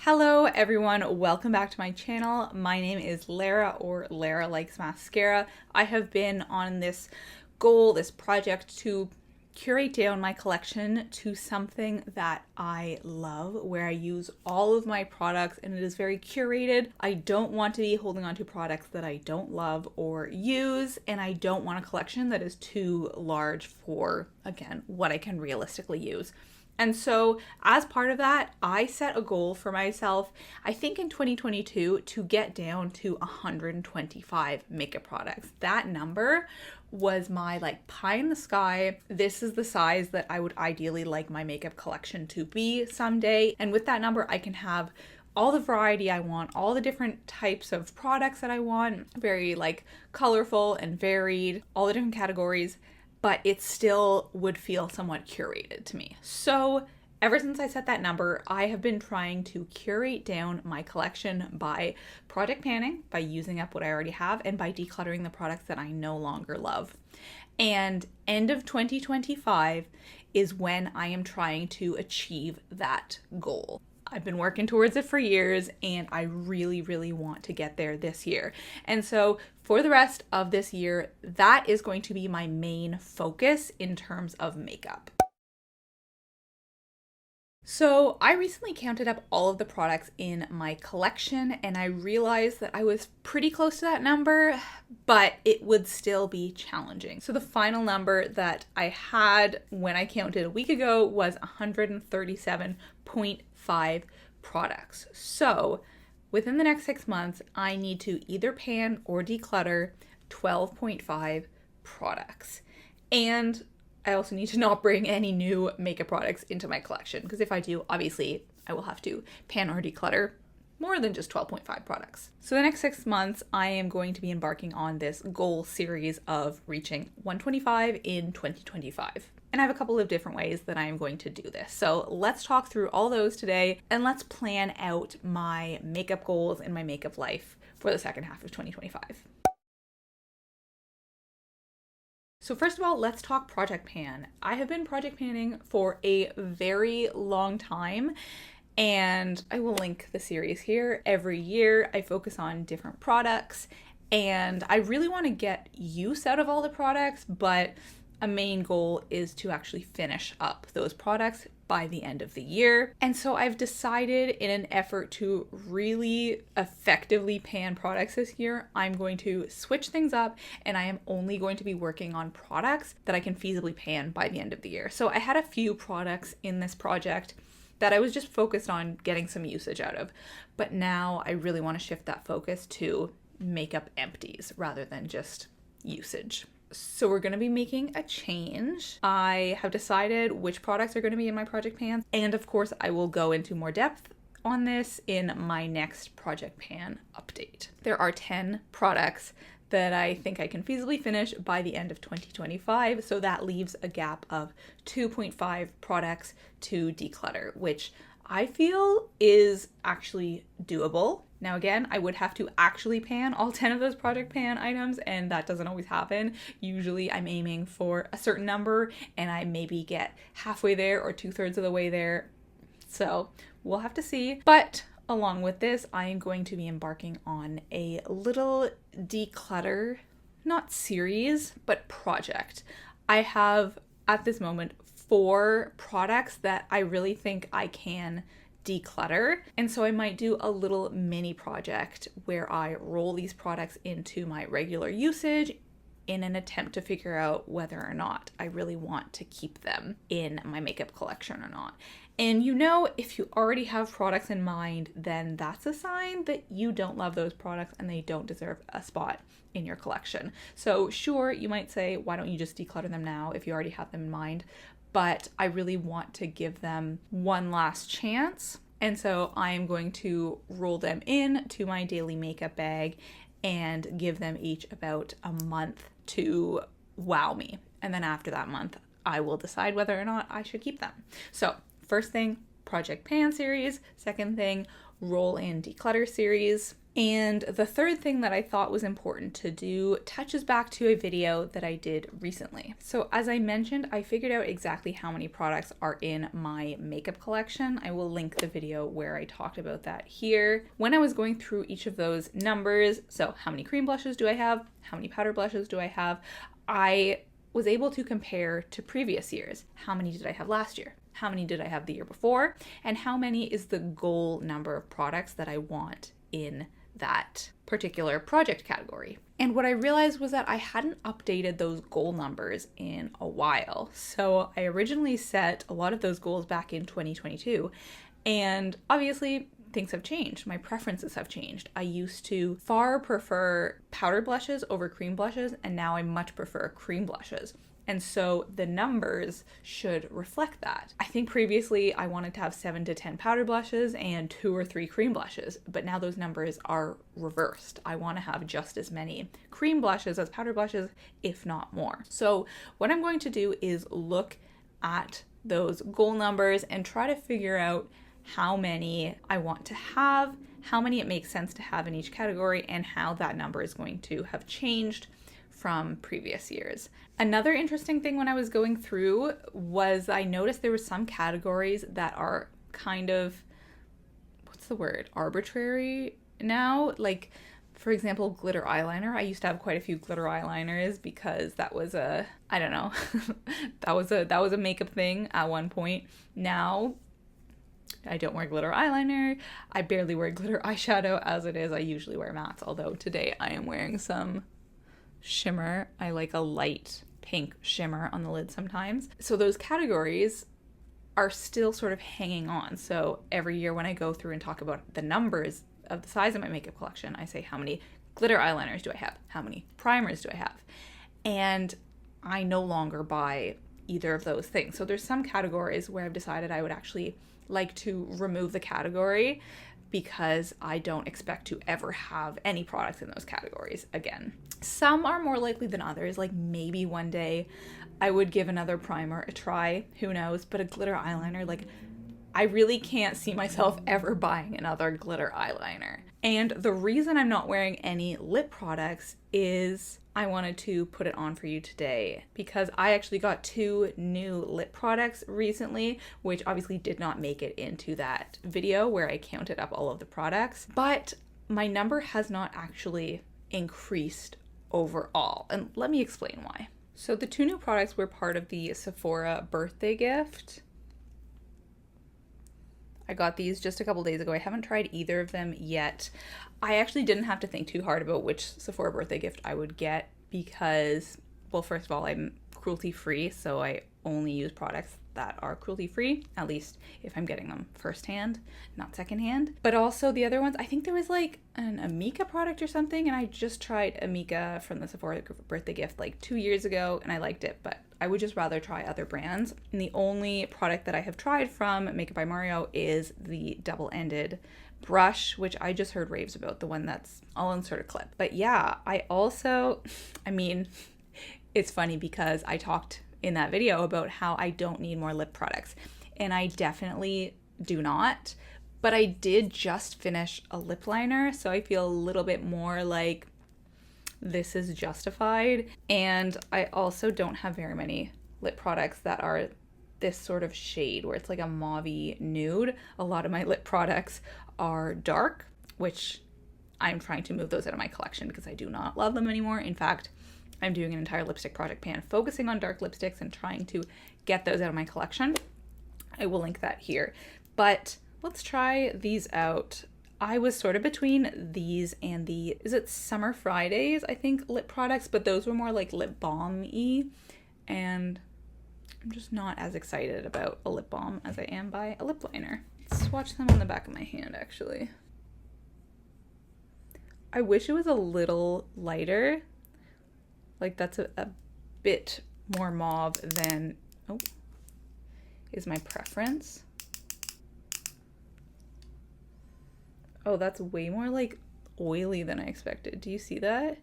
Hello everyone, welcome back to my channel. My name is Lara, or Lara Likes Mascara. I have been on this goal, this project to curate down my collection to something that I love, where I use all of my products and it is very curated. I don't want to be holding on to products that I don't love or use, and I don't want a collection that is too large for, again, what I can realistically use. And so as part of that, I set a goal for myself, I think in 2022, to get down to 125 makeup products. That number was my pie in the sky. This is the size that I would ideally like my makeup collection to be someday. And with that number, I can have all the variety I want, all the different types of products that I want, very colorful and varied, all the different categories, but it still would feel somewhat curated to me. So ever since I set that number, I have been trying to curate down my collection by project panning, by using up what I already have, and by decluttering the products that I no longer love. And end of 2025 is when I am trying to achieve that goal. I've been working towards it for years, and I really, really want to get there this year. And so for the rest of this year, that is going to be my main focus in terms of makeup. So I recently counted up all of the products in my collection, and I realized that I was pretty close to that number, but it would still be challenging. So the final number that I had when I counted a week ago was 137.5 products. So within the next 6 months, I need to either pan or declutter 12.5 products. And I also need to not bring any new makeup products into my collection, because if I do, obviously I will have to pan or declutter more than just 12.5 products. So the next 6 months, I am going to be embarking on this goal series of reaching 125 in 2025. And I have a couple of different ways that I am going to do this. So let's talk through all those today, and let's plan out my makeup goals and my makeup life for the second half of 2025. So first of all, let's talk project pan. I have been project panning for a very long time, and I will link the series here. Every year I focus on different products, and I really want to get use out of all the products, but a main goal is to actually finish up those products by the end of the year. And so I've decided, in an effort to really effectively pan products this year, I'm going to switch things up, and I am only going to be working on products that I can feasibly pan by the end of the year. So I had a few products in this project that I was just focused on getting some usage out of, but now I really want to shift that focus to makeup empties rather than just usage. So we're going to be making a change. I have decided which products are going to be in my project pans, and of course I will go into more depth on this in my next project pan update. There are 10 products that I think I can feasibly finish by the end of 2025, so that leaves a gap of 2.5 products to declutter, which I feel is actually doable. Now again, I would have to actually pan all 10 of those project pan items, and that doesn't always happen. Usually I'm aiming for a certain number, and I maybe get halfway there or 2/3 of the way there. So we'll have to see. But along with this, I am going to be embarking on a little declutter, not series, but project. I have, at this moment, 4 products that I really think I can declutter. And so I might do a little mini project where I roll these products into my regular usage in an attempt to figure out whether or not I really want to keep them in my makeup collection or not. And if you already have products in mind, then that's a sign that you don't love those products and they don't deserve a spot in your collection. So sure, you might say, why don't you just declutter them now if you already have them in mind? But I really want to give them one last chance. And so I am going to roll them in to my daily makeup bag and give them each about a month to wow me. And then after that month, I will decide whether or not I should keep them. So first thing, project pan series. Second thing, roll in declutter series. And the third thing that I thought was important to do touches back to a video that I did recently. So as I mentioned, I figured out exactly how many products are in my makeup collection. I will link the video where I talked about that here. When I was going through each of those numbers, so how many cream blushes do I have? How many powder blushes do I have? I was able to compare to previous years. How many did I have last year? How many did I have the year before? And how many is the goal number of products that I want in that particular project category? And what I realized was that I hadn't updated those goal numbers in a while. So I originally set a lot of those goals back in 2022, and obviously things have changed. My preferences have changed. I used to far prefer powder blushes over cream blushes, and now I much prefer cream blushes. And so the numbers should reflect that. I think previously I wanted to have 7 to 10 powder blushes and 2 or 3 cream blushes, but now those numbers are reversed. I want to have just as many cream blushes as powder blushes, if not more. So what I'm going to do is look at those goal numbers and try to figure out how many I want to have, how many it makes sense to have in each category, and how that number is going to have changed from previous years. Another interesting thing when I was going through was I noticed there were some categories that are kind of, what's the word, arbitrary now. Like, for example, glitter eyeliner. I used to have quite a few glitter eyeliners because that was a, I don't know, that was a makeup thing at one point. Now I don't wear glitter eyeliner. I barely wear glitter eyeshadow as it is. I usually wear mattes, although today I am wearing some shimmer. I like a light pink shimmer on the lid sometimes. So those categories are still sort of hanging on. So every year when I go through and talk about the numbers of the size of my makeup collection, I say, how many glitter eyeliners do I have? How many primers do I have? And I no longer buy either of those things. So there's some categories where I've decided I would actually like to remove the category because I don't expect to ever have any products in those categories again. Some are more likely than others, like maybe one day I would give another primer a try, who knows, but a glitter eyeliner, like I really can't see myself ever buying another glitter eyeliner. And the reason I'm not wearing any lip products is I wanted to put it on for you today because I actually got 2 new lip products recently, which obviously did not make it into that video where I counted up all of the products, but my number has not actually increased overall. And let me explain why. So the 2 new products were part of the Sephora birthday gift. I got these just a couple days ago. I haven't tried either of them yet. I actually didn't have to think too hard about which Sephora birthday gift I would get because, well, first of all, I'm cruelty-free, so I only use products that are cruelty-free, at least if I'm getting them firsthand, not secondhand. But also the other ones, I think there was like an Amika product or something, and I just tried Amika from the Sephora birthday gift like 2 years ago, and I liked it, but I would just rather try other brands. And the only product that I have tried from Makeup by Mario is the double-ended brush, which I just heard raves about, the one that's, I'll insert a clip. But yeah, I also, I mean, it's funny because I talked in that video about how I don't need more lip products, and I definitely do not, but I did just finish a lip liner, so I feel a little bit more like this is justified. And I also don't have very many lip products that are this sort of shade where it's like a mauvey nude. A lot of my lip products are dark, which I'm trying to move those out of my collection because I do not love them anymore. In fact, I'm doing an entire lipstick project pan focusing on dark lipsticks and trying to get those out of my collection. I will link that here. But let's try these out. I was sort of between these and the, is it Summer Fridays, I think, lip products, but those were more like lip balm-y, and I'm just not as excited about a lip balm as I am by a lip liner. Let's swatch them on the back of my hand, actually. I wish it was a little lighter. Like that's a bit more mauve than, is my preference. Oh, that's way more like oily than I expected. Do you see that?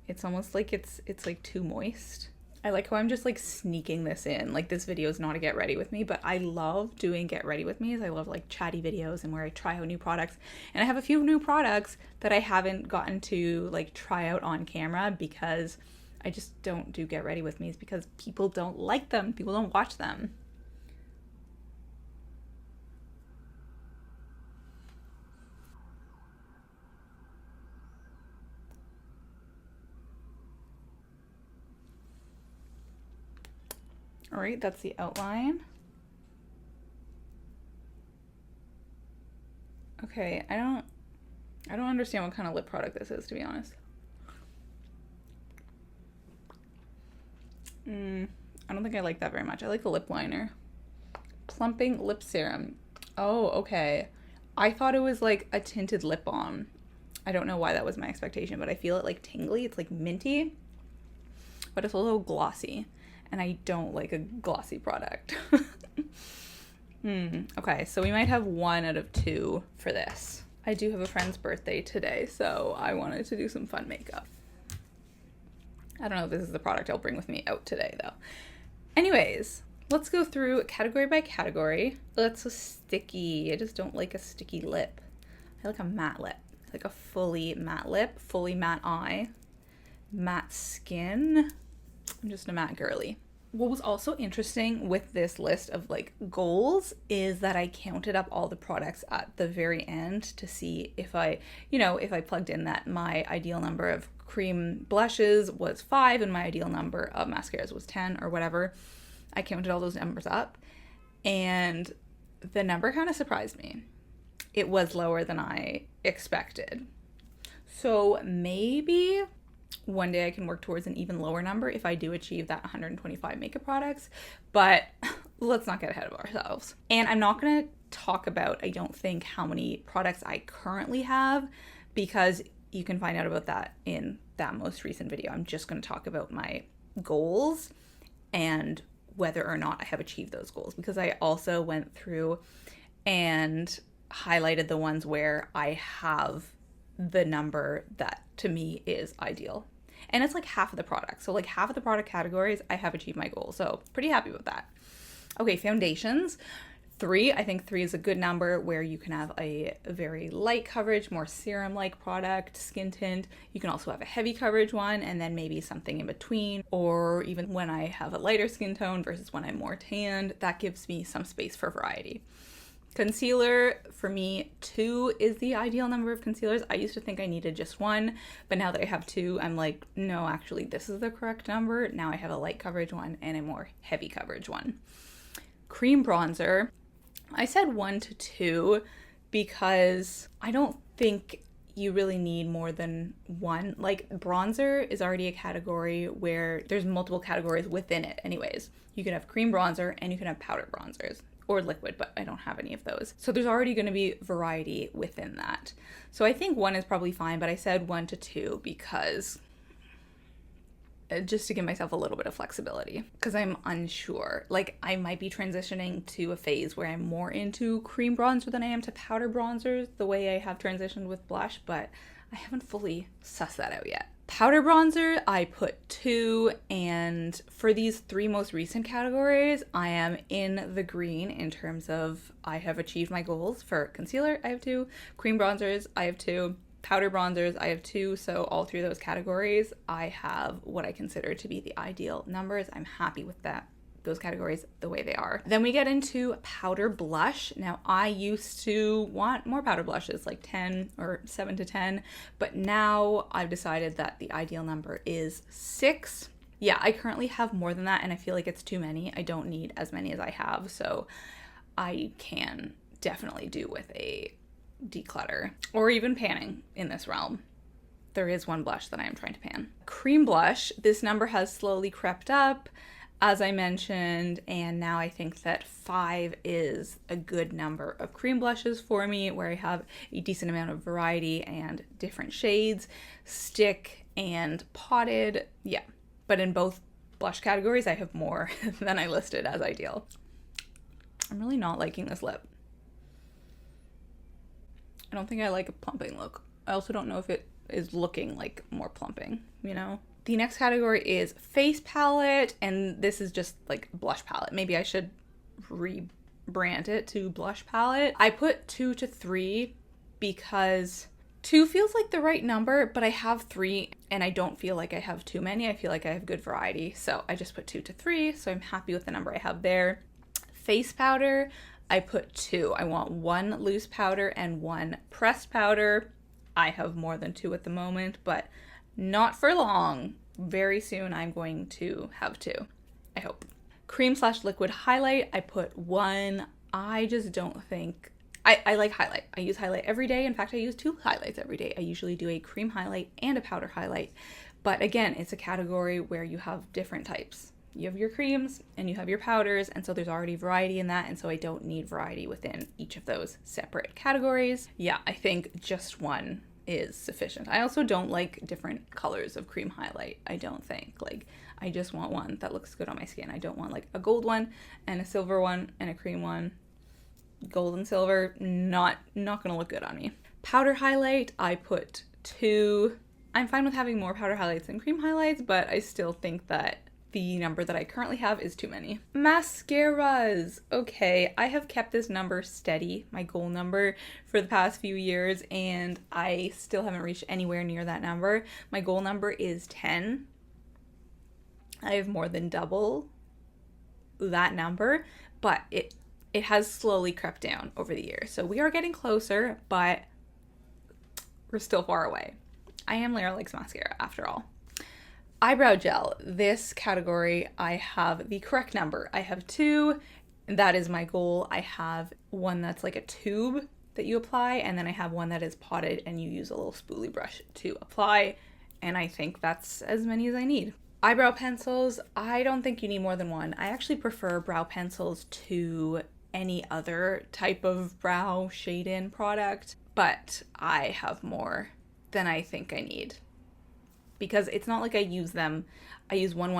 It's almost like it's like too moist. I like how I'm just like sneaking this in. Like this video is not a get ready with me, but I love doing get ready with me's. I love like chatty videos and where I try out new products. And I have a few new products that I haven't gotten to like try out on camera because I just don't do get ready with me's because people don't like them. People don't watch them. All right, that's the outline. Okay, I don't understand what kind of lip product this is, to be honest. I don't think I like that very much. I like the lip liner. Plumping lip serum. Oh, okay. I thought it was like a tinted lip balm. I don't know why that was my expectation, but I feel it like tingly. It's like minty, but it's also glossy. And I don't like a glossy product. Okay, so we might have 1 out of 2 for this. I do have a friend's birthday today, so I wanted to do some fun makeup. I don't know if this is the product I'll bring with me out today, though. Anyways, let's go through category by category. Oh, that's so sticky. I just don't like a sticky lip. I like a matte lip. I like a fully matte lip, fully matte eye, matte skin. I'm just a matte girly. What was also interesting with this list of like goals is that I counted up all the products at the very end to see if I plugged in that my ideal number of cream blushes was 5 and my ideal number of mascaras was 10 or whatever. I counted all those numbers up and the number kind of surprised me. It was lower than I expected. So maybe one day I can work towards an even lower number if I do achieve that 125 makeup products, but let's not get ahead of ourselves. And I'm not going to talk about, I don't think, how many products I currently have because you can find out about that in that most recent video. I'm just going to talk about my goals and whether or not I have achieved those goals because I also went through and highlighted the ones where I have the number that to me is ideal. And it's like half of the product. So like half of the product categories, I have achieved my goal. So pretty happy with that. Okay, foundations. 3, I think 3 is a good number where you can have a very light coverage, more serum-like product, skin tint. You can also have a heavy coverage one and then maybe something in between, or even when I have a lighter skin tone versus when I'm more tanned, that gives me some space for variety. Concealer, for me, 2 is the ideal number of concealers. I used to think I needed just 1, but now that I have 2, I'm like, no, actually, this is the correct number. Now I have a light coverage one and a more heavy coverage one. Cream bronzer, I said 1 to 2 because I don't think you really need more than 1. Like bronzer is already a category where there's multiple categories within it anyways. You can have cream bronzer and you can have powder bronzers. Or liquid, but I don't have any of those. So there's already going to be variety within that. So I think 1 is probably fine, but I said 1 to 2 because just to give myself a little bit of flexibility because I'm unsure. Like I might be transitioning to a phase where I'm more into cream bronzer than I am to powder bronzers the way I have transitioned with blush, but I haven't fully sussed that out yet. Powder bronzer, I put 2, and for these 3 most recent categories, I am in the green in terms of I have achieved my goals. For concealer, I have 2. Cream bronzers, I have 2. Powder bronzers, I have 2. So all 3 of those categories, I have what I consider to be the ideal numbers. I'm happy with that. Those categories the way they are. Then we get into powder blush. Now I used to want more powder blushes, like 10 or 7 to 10, but now I've decided that the ideal number is 6. Yeah, I currently have more than that and I feel like it's too many. I don't need as many as I have, so I can definitely do with a declutter or even panning in this realm. There is one blush that I am trying to pan. Cream blush, this number has slowly crept up, as I mentioned, and now I think that 5 is a good number of cream blushes for me, where I have a decent amount of variety and different shades, stick and potted, yeah. But in both blush categories, I have more than I listed as ideal. I'm really not liking this lip. I don't think I like a plumping look. I also don't know if it is looking like more plumping, you know? The next category is face palette, and this is just like blush palette. Maybe I should rebrand it to blush palette. I put 2 to 3 because 2 feels like the right number, but I have 3 and I don't feel like I have too many. I feel like I have good variety. So I just put 2 to 3. So I'm happy with the number I have there. Face powder, I put 2. I want 1 loose powder and 1 pressed powder. I have more than 2 at the moment, but not for long. Very soon I'm going to have 2, I hope. Cream/liquid highlight, I put 1. I just don't think, I like highlight. I use highlight every day. In fact, I use 2 highlights every day. I usually do a cream highlight and a powder highlight. But again, it's a category where you have different types. You have your creams and you have your powders, and so there's already variety in that, and so I don't need variety within each of those separate categories. Yeah, I think just 1 is sufficient. I also don't like different colors of cream highlight. I don't think. Like, I just want 1 that looks good on my skin. I don't want like a gold one and a silver one and a cream one. Gold and silver, not gonna look good on me. Powder highlight, I put 2. I'm fine with having more powder highlights than cream highlights, but I still think that the number that I currently have is too many. Mascaras. Okay, I have kept this number steady, my goal number, for the past few years, and I still haven't reached anywhere near that number. My goal number is 10. I have more than double that number, but it has slowly crept down over the years. So we are getting closer, but we're still far away. I am Lara Likes Mascara after all. Eyebrow gel. This category, I have the correct number. I have 2. That is my goal. I have 1 that's like a tube that you apply, and then I have 1 that is potted and you use a little spoolie brush to apply, and I think that's as many as I need. Eyebrow pencils. I don't think you need more than 1. I actually prefer brow pencils to any other type of brow shade-in product, but I have more than I think I need. Because it's not like I use 1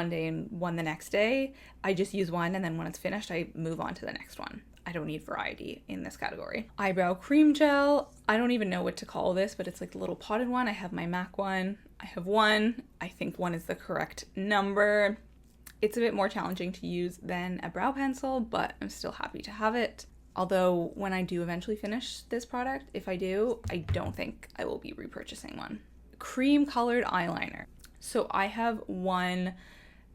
day and 1 the next day. I just use 1, and then when it's finished, I move on to the next one. I don't need variety in this category. Eyebrow cream gel. I don't even know what to call this, but it's like the little potted one. I have my MAC one. I have 1. I think 1 is the correct number. It's a bit more challenging to use than a brow pencil, but I'm still happy to have it. Although when I do eventually finish this product, if I do, I don't think I will be repurchasing one. Cream colored eyeliner. So I have 1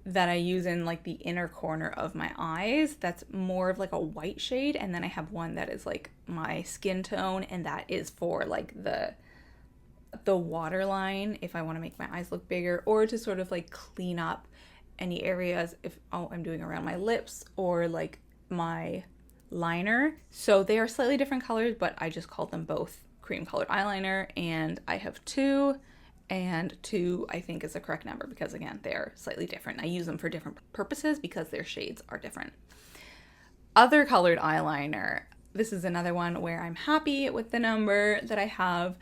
that I use in like the inner corner of my eyes that's more of like a white shade, and then I have 1 that is like my skin tone, and that is for like the waterline if I want to make my eyes look bigger, or to sort of like clean up any areas if I'm doing around my lips or like my liner. So they are slightly different colors, but I just called them both cream colored eyeliner, and I have 2, and 2 I think is the correct number because again, they're slightly different. I use them for different purposes because their shades are different. Other colored eyeliner. This is another one where I'm happy with the number that I have.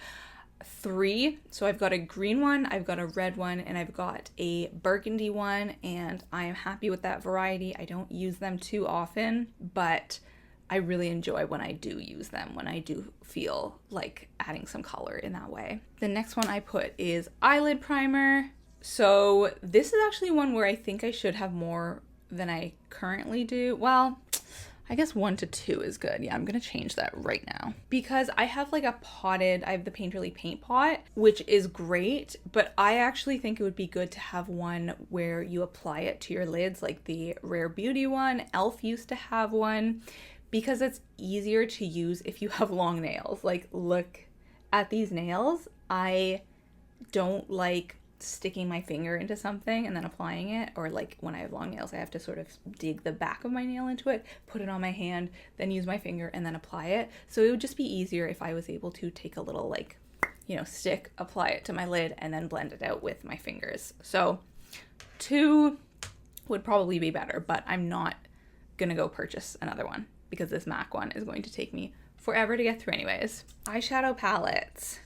3. So I've got a green one, I've got a red one, and I've got a burgundy one, and I am happy with that variety. I don't use them too often, but I really enjoy when I do use them, when I do feel like adding some color in that way. The next one I put is eyelid primer. So this is actually one where I think I should have more than I currently do. Well, I guess 1 to 2 is good. Yeah, I'm gonna change that right now. Because I have like a potted, I have the Painterly paint pot, which is great, but I actually think it would be good to have one where you apply it to your lids, like the Rare Beauty one. Elf used to have one, because it's easier to use if you have long nails. Like, look at these nails. I don't like sticking my finger into something and then applying it, or like when I have long nails, I have to sort of dig the back of my nail into it, put it on my hand, then use my finger and then apply it. So it would just be easier if I was able to take a little like, stick, apply it to my lid, and then blend it out with my fingers. So 2 would probably be better, but I'm not gonna go purchase another one because this MAC one is going to take me forever to get through anyways. Eyeshadow palettes.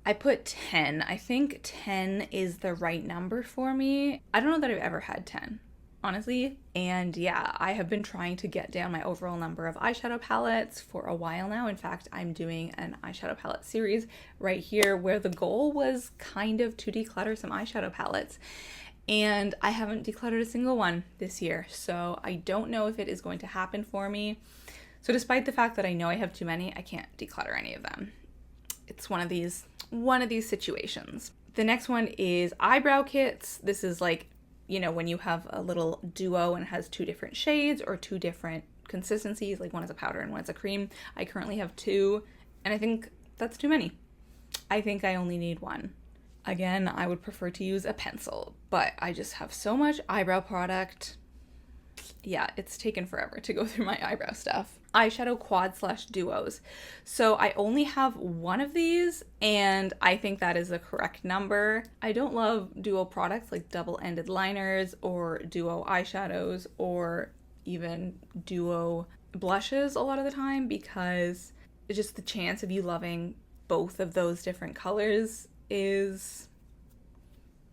I put 10. I think 10 is the right number for me. I don't know that I've ever had 10. honestly. And yeah, I have been trying to get down my overall number of eyeshadow palettes for a while now. In fact, I'm doing an eyeshadow palette series right here where the goal was kind of to declutter some eyeshadow palettes. And I haven't decluttered a single one this year, so I don't know if it is going to happen for me. So despite the fact that I know I have too many, I can't declutter any of them. It's one of these situations. The next one is eyebrow kits. This is like, you know, when you have a little duo and it has two different shades or two different consistencies, like one is a powder and one is a cream. I currently have two, and I think that's too many. I think I only need one. Again, I would prefer to use a pencil, but I just have so much eyebrow product. Yeah, it's taken forever to go through my eyebrow stuff. Eyeshadow quad/duos. So I only have one of these, and I think that is the correct number. I don't love duo products like double-ended liners or duo eyeshadows or even duo blushes a lot of the time, because it's just the chance of you loving both of those different colors is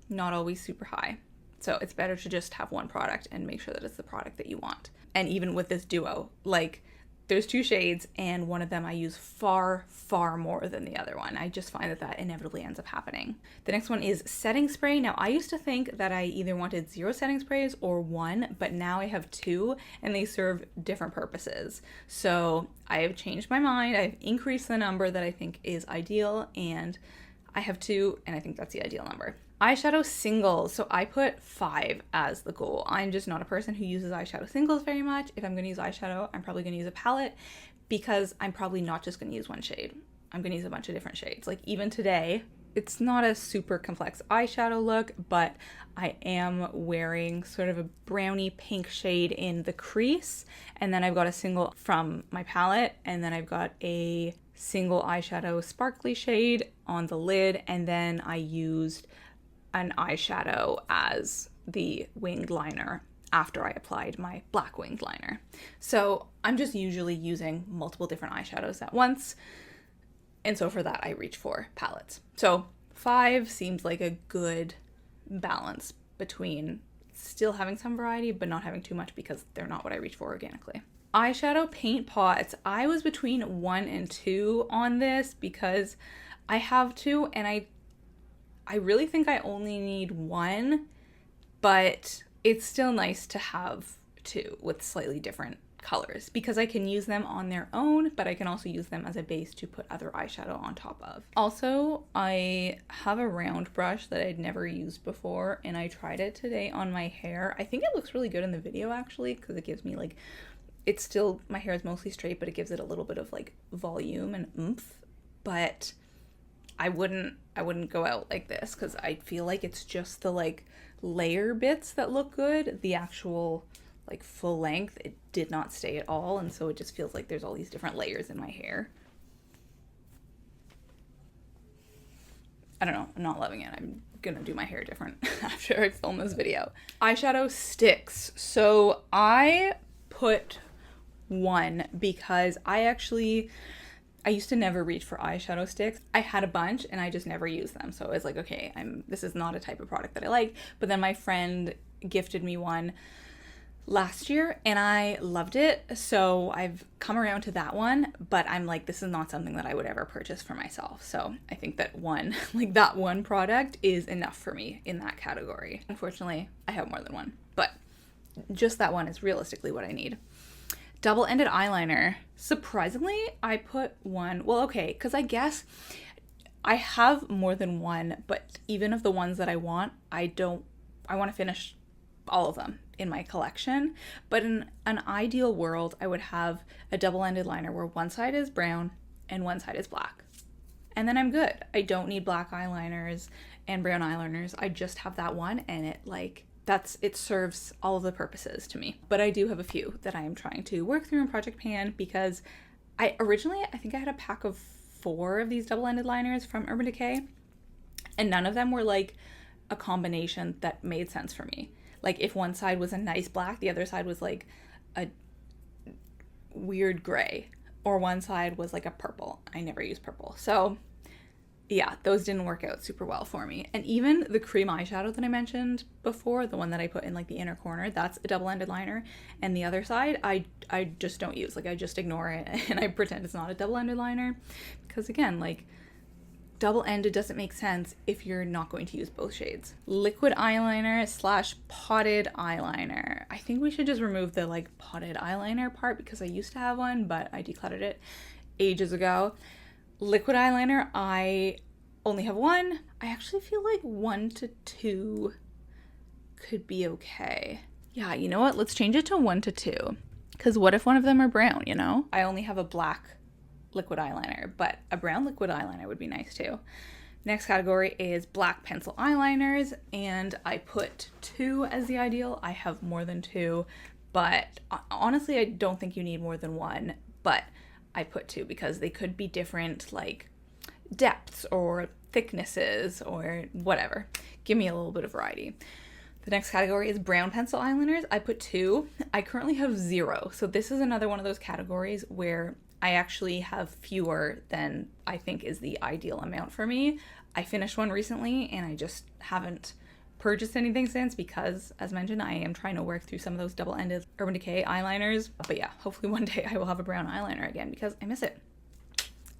not always super high. So it's better to just have one product and make sure that it's the product that you want. And even with this duo, like there's two shades and one of them I use far, far more than the other one. I just find that inevitably ends up happening. The next one is setting spray. Now I used to think that I either wanted 0 setting sprays or 1, but now I have 2 and they serve different purposes. So I have changed my mind. I've increased the number that I think is ideal, and I have 2, and I think that's the ideal number. Eyeshadow singles. So I put 5 as the goal. I'm just not a person who uses eyeshadow singles very much. If I'm going to use eyeshadow, I'm probably going to use a palette, because I'm probably not just going to use one shade. I'm going to use a bunch of different shades. Like even today, it's not a super complex eyeshadow look, but I am wearing sort of a brownie pink shade in the crease. And then I've got a single from my palette, and then I've got a single eyeshadow sparkly shade on the lid, and then I used an eyeshadow as the winged liner after I applied my black winged liner. So I'm just usually using multiple different eyeshadows at once, and so for that I reach for palettes. So 5 seems like a good balance between still having some variety but not having too much, because they're not what I reach for organically. Eyeshadow paint pots. I was between 1 and 2 on this because I have 2, and I really think I only need 1, but it's still nice to have 2 with slightly different colors, because I can use them on their own, but I can also use them as a base to put other eyeshadow on top of. Also, I have a round brush that I'd never used before, and I tried it today on my hair. I think it looks really good in the video actually, because it gives me like, it's still, my hair is mostly straight, but it gives it a little bit of like volume and oomph. But I wouldn't go out like this, because I feel like it's just the like layer bits that look good. The actual like full length, it did not stay at all, and so it just feels like there's all these different layers in my hair. I don't know, I'm not loving it. I'm gonna do my hair different after I film this video. Eyeshadow sticks. So I put 1 because I used to never reach for eyeshadow sticks. I had a bunch and I just never used them. So I was like, okay, this is not a type of product that I like. But then my friend gifted me one last year and I loved it. So I've come around to that one, but I'm like, this is not something that I would ever purchase for myself. So I think that that one product is enough for me in that category. Unfortunately, I have more than one, but just that one is realistically what I need. Double-ended eyeliner. Surprisingly, I put 1. Well, okay, because I guess I have more than 1, but even of the ones that I want to finish all of them in my collection. But in an ideal world, I would have a double-ended liner where one side is brown and one side is black. And then I'm good. I don't need black eyeliners and brown eyeliners. I just have that one, and it serves all of the purposes to me. But I do have a few that I am trying to work through in Project Pan, because I think I had a pack of 4 of these double-ended liners from Urban Decay, and none of them were like a combination that made sense for me. Like if one side was a nice black, the other side was like a weird gray, or one side was like a purple. I never use purple. So Yeah, those didn't work out super well for me. And even the cream eyeshadow that I mentioned before, the one that I put in like the inner corner, that's a double-ended liner. And the other side, I just don't use. Like I just ignore it and I pretend it's not a double-ended liner. Because again, like double-ended doesn't make sense if you're not going to use both shades. Liquid eyeliner slash potted eyeliner. I think we should just remove the like potted eyeliner part because I used to have one, but I decluttered it ages ago. Liquid eyeliner, I only have one. I actually feel like 1 to 2 could be okay. Yeah, you know what? Let's change it to 1 to 2. Because what if one of them are brown, you know? I only have a black liquid eyeliner, but a brown liquid eyeliner would be nice too. Next category is black pencil eyeliners, and I put 2 as the ideal. I have more than 2, but honestly, I don't think you need more than 1, but I put 2 because they could be different, like depths or thicknesses or whatever. Give me a little bit of variety. The next category is brown pencil eyeliners. I put 2. I currently have 0. So this is another one of those categories where I actually have fewer than I think is the ideal amount for me. I finished one recently and I just haven't purchased anything since because, as mentioned, I am trying to work through some of those double-ended Urban Decay eyeliners. But yeah, hopefully one day I will have a brown eyeliner again because I miss it.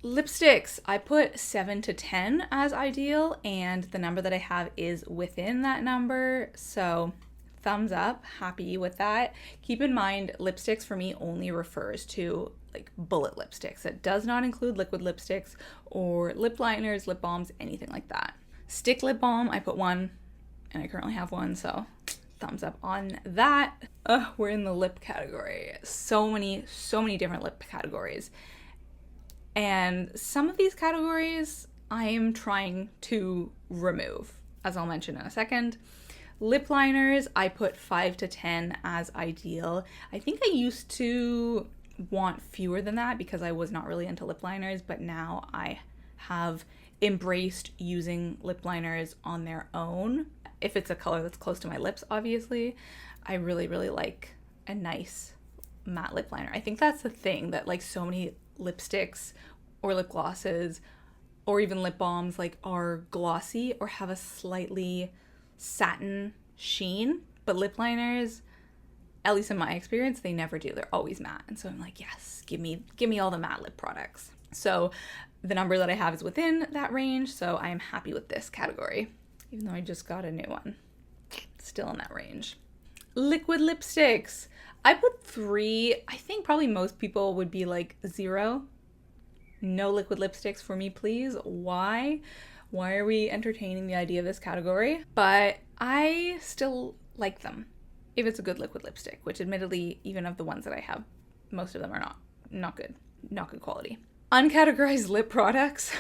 Lipsticks, I put 7 to 10 as ideal, and the number that I have is within that number, so thumbs up, happy with that. Keep in mind, lipsticks for me only refers to like bullet lipsticks. It does not include liquid lipsticks or lip liners, lip balms, anything like that. Stick lip balm, I put 1. And I currently have one, so thumbs up on that. We're in the lip category. So many different lip categories. And some of these categories I am trying to remove, as I'll mention in a second. Lip liners, I put 5 to 10 as ideal. I think I used to want fewer than that because I was not really into lip liners, but now I have embraced using lip liners on their own. If it's a color that's close to my lips, obviously, I really, really like a nice matte lip liner. I think that's the thing that like so many lipsticks or lip glosses or even lip balms like are glossy or have a slightly satin sheen, but lip liners, at least in my experience, they never do. They're always matte. And so I'm like, yes, give me all the matte lip products. So the number that I have is within that range, so I am happy with this category. Even though I just got a new one. Still in that range. Liquid lipsticks. I put 3. I think probably most people would be like 0. No liquid lipsticks for me, please. Why? Why are we entertaining the idea of this category? But I still like them if it's a good liquid lipstick, which admittedly, even of the ones that I have, most of them are not good. Not good quality. Uncategorized lip products.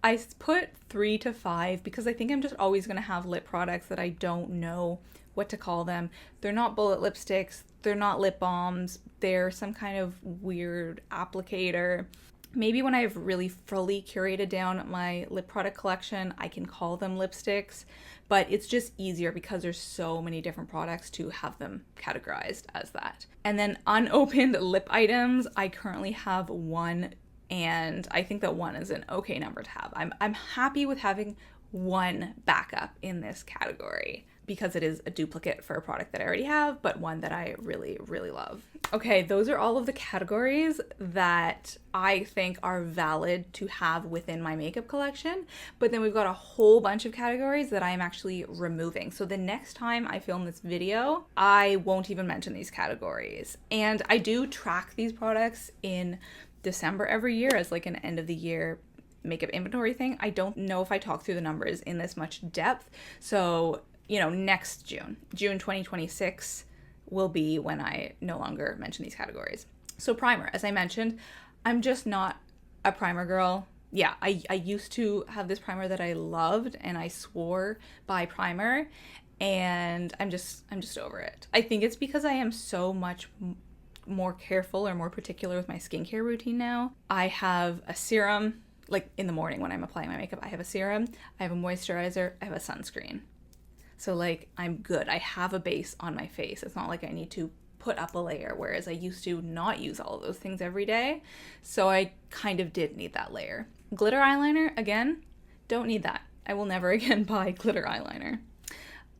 I put 3 to 5 because I think I'm just always going to have lip products that I don't know what to call them. They're not bullet lipsticks. They're not lip balms. They're some kind of weird applicator. Maybe when I've really fully curated down my lip product collection, I can call them lipsticks, but it's just easier because there's so many different products to have them categorized as that. And then unopened lip items, I currently have 1. And I think that 1 is an okay number to have. I'm happy with having 1 backup in this category because it is a duplicate for a product that I already have, but one that I really, really love. Okay, those are all of the categories that I think are valid to have within my makeup collection. But then we've got a whole bunch of categories that I am actually removing. So the next time I film this video, I won't even mention these categories. And I do track these products in December every year as like an end of the year makeup inventory thing. I don't know if I talk through the numbers in this much depth. So, next June 2026 will be when I no longer mention these categories. So primer, as I mentioned, I'm just not a primer girl. Yeah, I used to have this primer that I loved and I swore by primer, and I'm just over it. I think it's because I am so much more careful or more particular with my skincare routine now. I have a serum, like in the morning when I'm applying my makeup, I have a serum, I have a moisturizer, I have a sunscreen. So like I'm good. I have a base on my face. It's not like I need to put up a layer, whereas I used to not use all of those things every day. So I kind of did need that layer. Glitter eyeliner, again, don't need that. I will never again buy glitter eyeliner.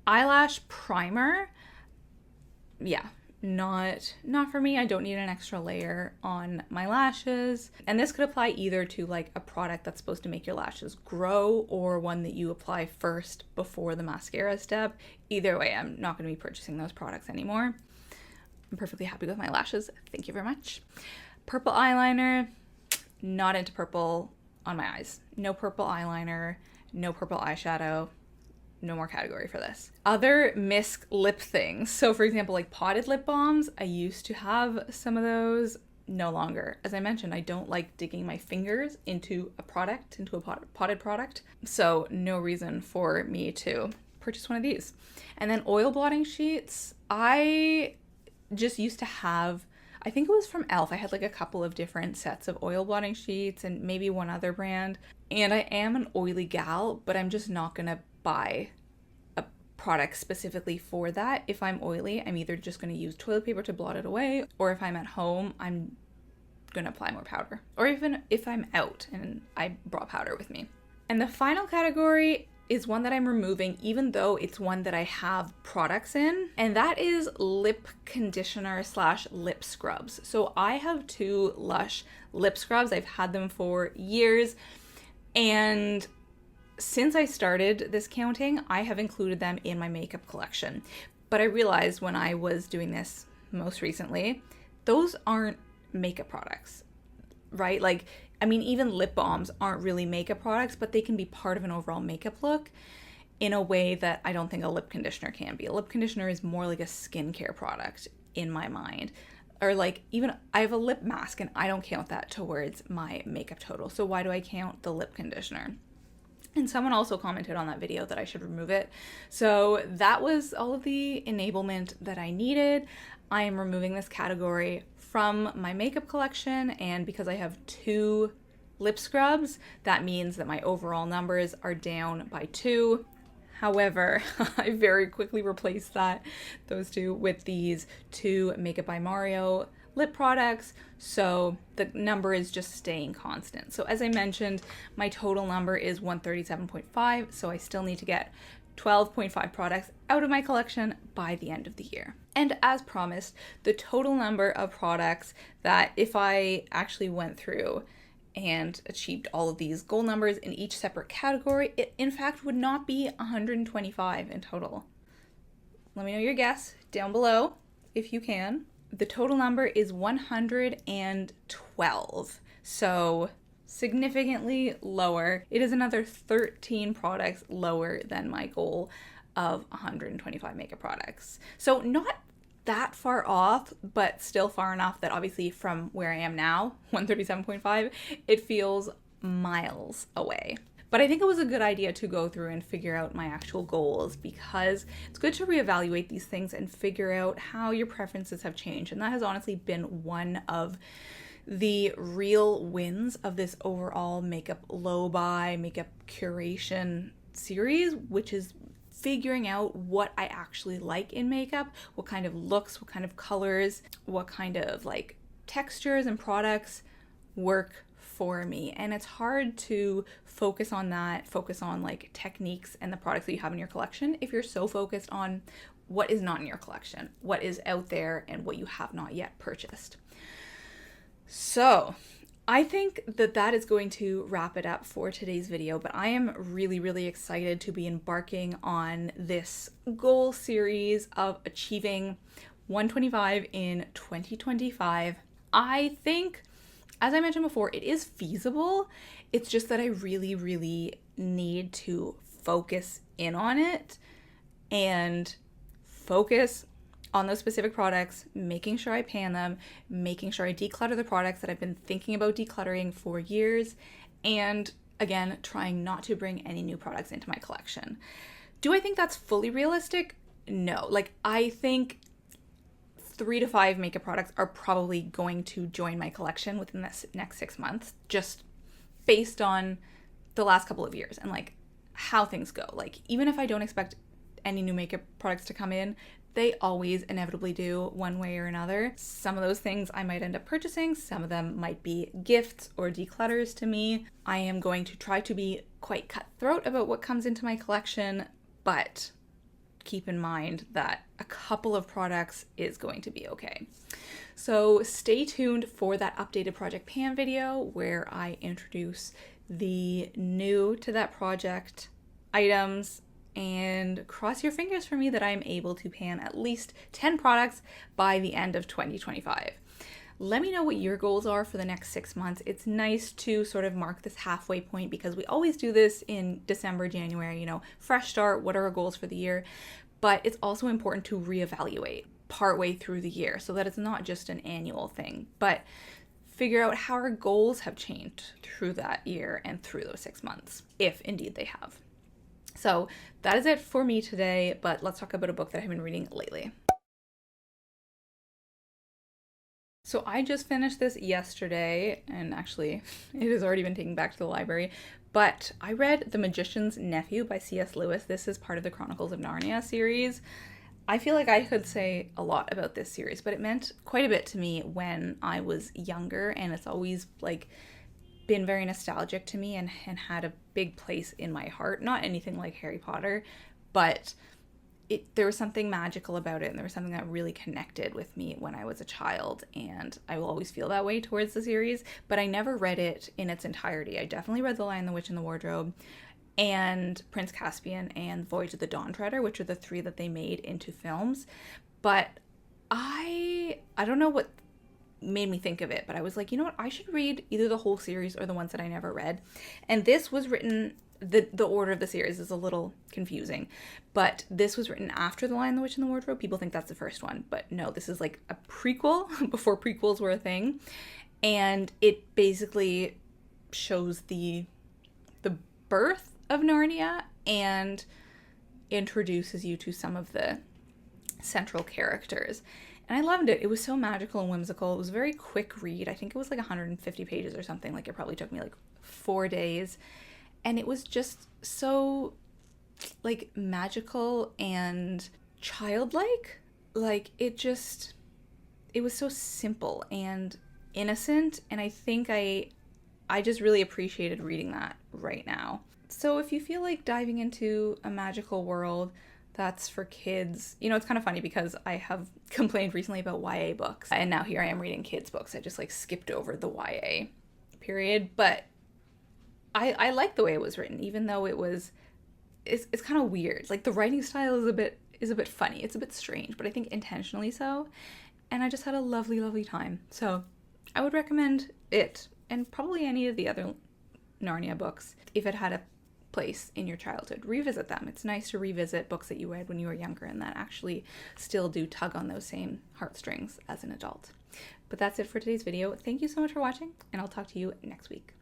Eyelash primer, yeah, not for me. I don't need an extra layer on my lashes. And this could apply either to like a product that's supposed to make your lashes grow or one that you apply first before the mascara step. Either way, I'm not going to be purchasing those products anymore. I'm perfectly happy with my lashes. Thank you very much. Purple eyeliner, not into purple on my eyes. No purple eyeliner, no purple eyeshadow. No more category for this. Other misc lip things. So for example, like potted lip balms, I used to have some of those, no longer. As I mentioned, I don't like digging my fingers into a product, into a potted product. So no reason for me to purchase one of these. And then oil blotting sheets, I just used to have, I think it was from e.l.f. I had like a couple of different sets of oil blotting sheets and maybe one other brand. And I am an oily gal, but I'm just not gonna buy a product specifically for that. If I'm oily, I'm either just going to use toilet paper to blot it away, or if I'm at home, I'm going to apply more powder. Or even if I'm out and I brought powder with me. And the final category is one that I'm removing, even though it's one that I have products in, and that is lip conditioner / lip scrubs. So I have 2 Lush lip scrubs. I've had them for years, and since I started this counting, I have included them in my makeup collection. But I realized when I was doing this most recently, those aren't makeup products, right? Like, I mean, even lip balms aren't really makeup products, but they can be part of an overall makeup look in a way that I don't think a lip conditioner can be. A lip conditioner is more like a skincare product in my mind. Or like, even I have a lip mask and I don't count that towards my makeup total. So why do I count the lip conditioner? And someone also commented on that video that I should remove it. So that was all of the enablement that I needed. I am removing this category from my makeup collection, and because I have 2 lip scrubs, that means that my overall numbers are down by 2. However, I very quickly replaced those 2 with these 2 Makeup by Mario lip products, so the number is just staying constant. So as I mentioned, my total number is 137.5, so I still need to get 12.5 products out of my collection by the end of the year. And as promised, the total number of products that if I actually went through and achieved all of these goal numbers in each separate category, it in fact would not be 125 in total. Let me know your guess down below if you can. The total number is 112, so significantly lower. It is another 13 products lower than my goal of 125 makeup products. So not that far off, but still far enough that obviously from where I am now, 137.5, it feels miles away. But I think it was a good idea to go through and figure out my actual goals, because it's good to reevaluate these things and figure out how your preferences have changed. And that has honestly been one of the real wins of this overall makeup low buy, makeup curation series, which is figuring out what I actually like in makeup, what kind of looks, what kind of colors, what kind of like textures and products work for me. And it's hard to focus on like techniques and the products that you have in your collection if you're so focused on what is not in your collection, what is out there, and what you have not yet purchased. So I think that is going to wrap it up for today's video, but I am really, really excited to be embarking on this goal series of achieving 125 in 2025. I think, as I mentioned before, it is feasible. It's just that I really, really need to focus in on it and focus on those specific products, making sure I pan them, making sure I declutter the products that I've been thinking about decluttering for years, and again, trying not to bring any new products into my collection. Do I think that's fully realistic? No. Like, I think 3 to 5 makeup products are probably going to join my collection within this next 6 months, just based on the last couple of years and like how things go. Like, even if I don't expect any new makeup products to come in, They always inevitably do, one way or another. Some of those things I might end up purchasing, some of them might be gifts or declutters to me. I am going to try to be quite cutthroat about what comes into my collection, but keep in mind that a couple of products is going to be okay. So stay tuned for that updated Project Pan video where I introduce the new to that project items, and cross your fingers for me that I'm able to pan at least 10 products by the end of 2025. Let me know what your goals are for the next 6 months. It's nice to sort of mark this halfway point because we always do this in December, January, fresh start, what are our goals for the year? But it's also important to reevaluate partway through the year so that it's not just an annual thing, but figure out how our goals have changed through that year and through those 6 months, if indeed they have. So that is it for me today, but let's talk about a book that I've been reading lately. So I just finished this yesterday, and actually it has already been taken back to the library, but I read The Magician's Nephew by C.S. Lewis. This is part of the Chronicles of Narnia series. I feel like I could say a lot about this series, but it meant quite a bit to me when I was younger, and it's always been very nostalgic to me and had a big place in my heart. Not anything like Harry Potter, but there was something magical about it, and there was something that really connected with me when I was a child, and I will always feel that way towards the series, but I never read it in its entirety. I definitely read The Lion, the Witch, and the Wardrobe, and Prince Caspian, and Voyage of the Dawn Treader, which are the 3 that they made into films, but I don't know what made me think of it, but I was like, you know what, I should read either the whole series or the ones that I never read. And this was written, the order of the series is a little confusing, but this was written after The Lion, the Witch, and the Wardrobe. People think that's the first one, but no, this is like a prequel before prequels were a thing, and it basically shows the birth of Narnia and introduces you to some of the central characters. And I loved it. It was so magical and whimsical. It was a very quick read. I think it was like 150 pages or something. It probably took me 4 days. And it was just so magical and childlike. It was so simple and innocent. And I think I just really appreciated reading that right now. So if you feel like diving into a magical world that's for kids, it's kind of funny because I have complained recently about YA books, and now here I am reading kids books. I just skipped over the YA period, but I like the way it was written, even though it's kind of weird. The writing style is a bit funny. It's a bit strange, but I think intentionally so. And I just had a lovely, lovely time. So I would recommend it, and probably any of the other Narnia books, if it had a place in your childhood. Revisit them. It's nice to revisit books that you read when you were younger and that actually still do tug on those same heartstrings as an adult. But that's it for today's video. Thank you so much for watching, and I'll talk to you next week.